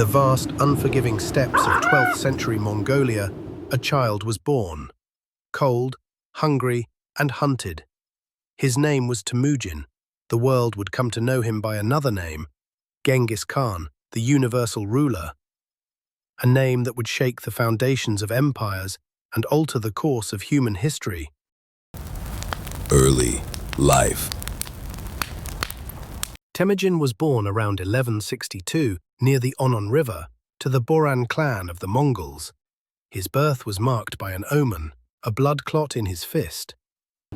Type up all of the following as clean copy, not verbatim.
the vast, unforgiving steppes of 12th century Mongolia, a child was born. Cold, hungry, and hunted. His name was Temujin. The world would come to know him by another name, Genghis Khan, the universal ruler. A name that would shake the foundations of empires and alter the course of human history. Early life. Temujin was born around 1162 near the Onon River to the Boran clan of the Mongols. His birth was marked by an omen, a blood clot in his fist.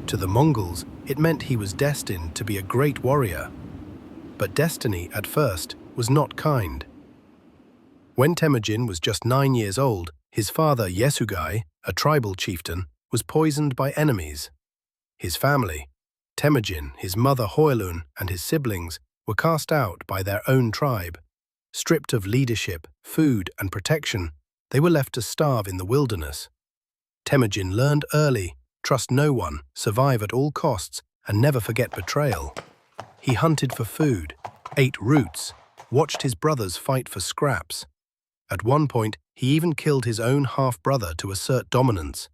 To the Mongols, it meant he was destined to be a great warrior. But destiny, at first, was not kind. When Temujin was just 9 years old, his father Yesugai, a tribal chieftain, was poisoned by enemies. His family, Temujin, his mother Hoylun, and his siblings, were cast out by their own tribe. Stripped of leadership, food, and protection, they were left to starve in the wilderness. Temujin learned early, trust no one, survive at all costs, and never forget betrayal. He hunted for food, ate roots, watched his brothers fight for scraps. At one point, he even killed his own half-brother to assert dominance.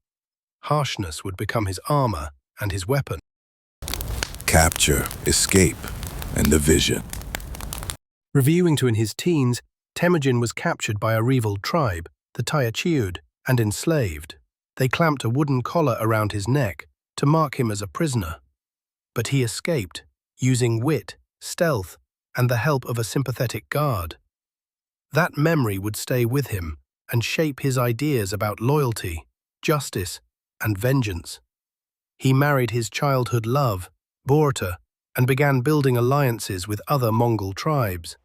Harshness would become his armor and his weapon. Capture, escape, and the vision. Reviewing to in his teens, Temujin was captured by a rival tribe, the Timecodes, and enslaved. They clamped a wooden collar around his neck to mark him as a prisoner. But he escaped, using wit, stealth, and the help of a sympathetic guard. That memory would stay with him and shape his ideas about loyalty, justice, and vengeance. He married his childhood love, Borta, and began building alliances with other Mongol tribes.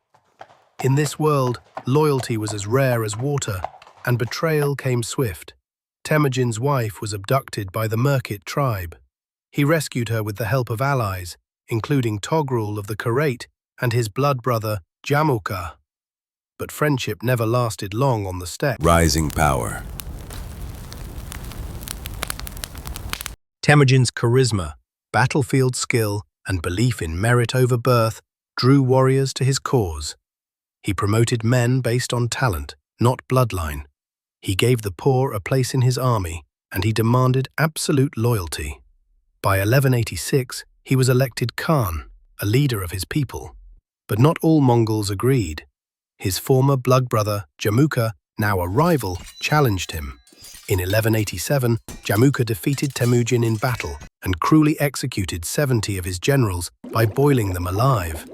In this world, loyalty was as rare as water, and betrayal came swift. Temujin's wife was abducted by the Merkit tribe. He rescued her with the help of allies, including Togrul of the Karate and his blood brother Jamuka. But friendship never lasted long on the steppe. Rising power. Temujin's charisma, battlefield skill, and belief in merit over birth drew warriors to his cause. He promoted men based on talent, not bloodline. He gave the poor a place in his army, and he demanded absolute loyalty. By 1186, he was elected Khan, a leader of his people. But not all Mongols agreed. His former blood brother, Jamuka, now a rival, challenged him. In 1187, Jamuka defeated Temujin in battle and cruelly executed 70 of his generals by boiling them alive.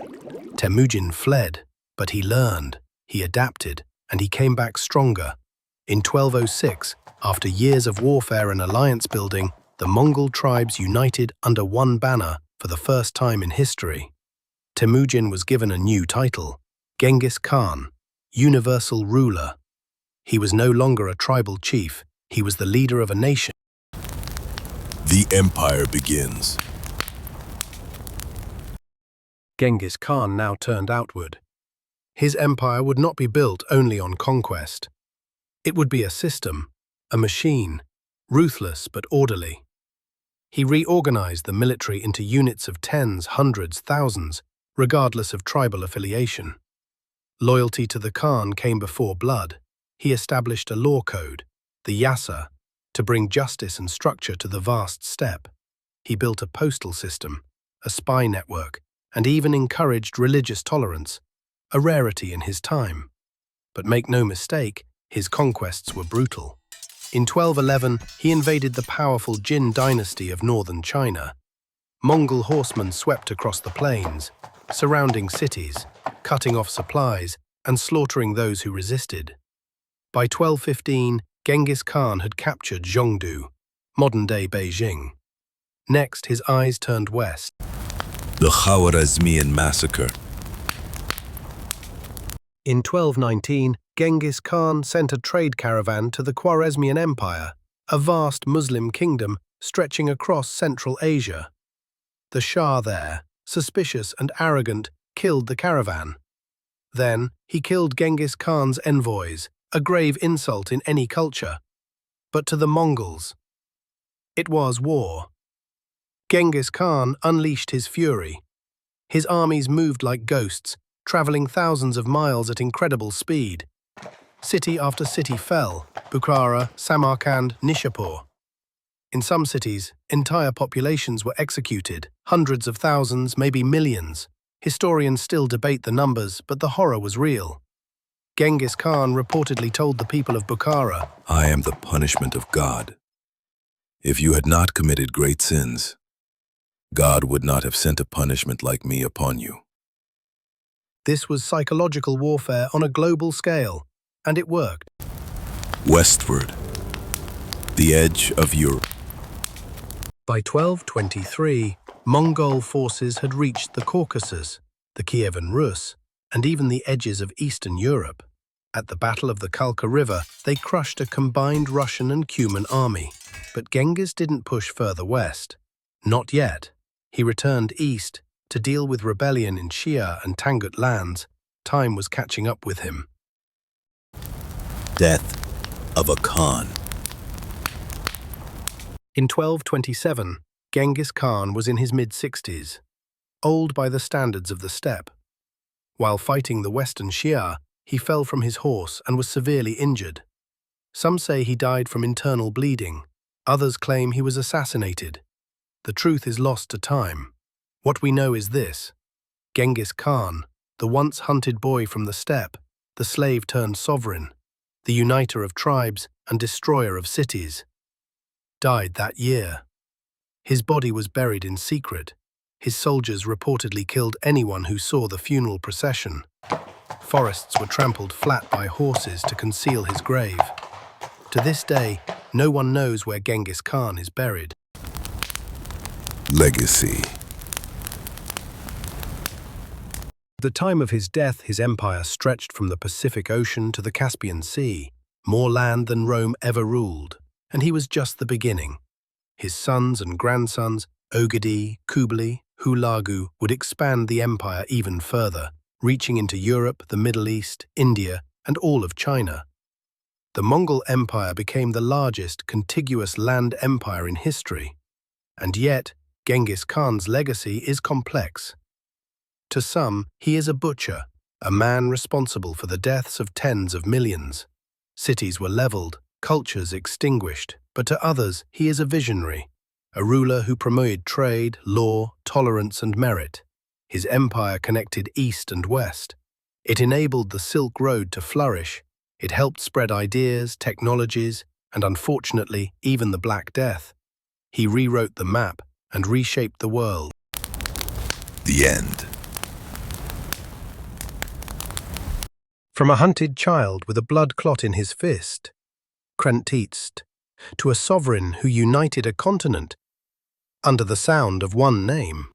Temujin fled, but he learned, he adapted, and he came back stronger. In 1206, after years of warfare and alliance building, the Mongol tribes united under one banner for the first time in history. Temujin was given a new title, Genghis Khan, universal ruler. He was no longer a tribal chief, he was the leader of a nation. The empire begins. Genghis Khan now turned outward. His empire would not be built only on conquest. It would be a system, a machine, ruthless but orderly. He reorganized the military into units of tens, hundreds, thousands, regardless of tribal affiliation. Loyalty to the Khan came before blood. He established a law code, the Yasa, to bring justice and structure to the vast steppe. He built a postal system, a spy network, and even encouraged religious tolerance, a rarity in his time. But make no mistake, his conquests were brutal. In 1211, he invaded the powerful Jin dynasty of northern China. Mongol horsemen swept across the plains, surrounding cities, cutting off supplies, and slaughtering those who resisted. By 1215, Genghis Khan had captured Zhongdu, modern-day Beijing. Next, his eyes turned west. The Khwarazmian Massacre. In 1219, Genghis Khan sent a trade caravan to the Khwarazmian Empire, a vast Muslim kingdom stretching across Central Asia. The Shah there, suspicious and arrogant, killed the caravan. Then, he killed Genghis Khan's envoys, a grave insult in any culture. But to the Mongols, it was war. Genghis Khan unleashed his fury. His armies moved like ghosts, traveling thousands of miles at incredible speed. City after city fell: Bukhara, Samarkand, Nishapur. In some cities, entire populations were executed, hundreds of thousands, maybe millions. Historians still debate the numbers, but the horror was real. Genghis Khan reportedly told the people of Bukhara, I am the punishment of God. If you had not committed great sins, God would not have sent a punishment like me upon you. This was psychological warfare on a global scale, and it worked. Westward, the edge of Europe. By 1223, Mongol forces had reached the Caucasus, the Kievan Rus, and even the edges of Eastern Europe. At the Battle of the Kalka River, they crushed a combined Russian and Cuman army. But Genghis didn't push further west. Not yet. He returned east to deal with rebellion in Shia and Tangut lands. Time was catching up with him. Death of a Khan. In 1227, Genghis Khan was in his mid-60s, old by the standards of the steppe. While fighting the western Shia, he fell from his horse and was severely injured. Some say he died from internal bleeding. Others claim he was assassinated. The truth is lost to time. What we know is this: Genghis Khan, the once hunted boy from the steppe, the slave turned sovereign, the uniter of tribes and destroyer of cities, died that year. His body was buried in secret. His soldiers reportedly killed anyone who saw the funeral procession. Forests were trampled flat by horses to conceal his grave. To this day, no one knows where Genghis Khan is buried. Legacy. At the time of his death, his empire stretched from the Pacific Ocean to the Caspian Sea, more land than Rome ever ruled, and he was just the beginning. His sons and grandsons, Ogedi, Kublai, Hulagu, would expand the empire even further, reaching into Europe, the Middle East, India, and all of China. The Mongol Empire became the largest contiguous land empire in history. And yet, Genghis Khan's legacy is complex. To some, he is a butcher, a man responsible for the deaths of tens of millions. Cities were leveled, cultures extinguished, but to others, he is a visionary, a ruler who promoted trade, law, tolerance, and merit. His empire connected East and West. It enabled the Silk Road to flourish. It helped spread ideas, technologies, and unfortunately, even the Black Death. He rewrote the map and reshaped the world. The end. From a hunted child with a blood clot in his fist, Krentitst, to a sovereign who united a continent under the sound of one name.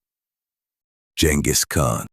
Genghis Khan.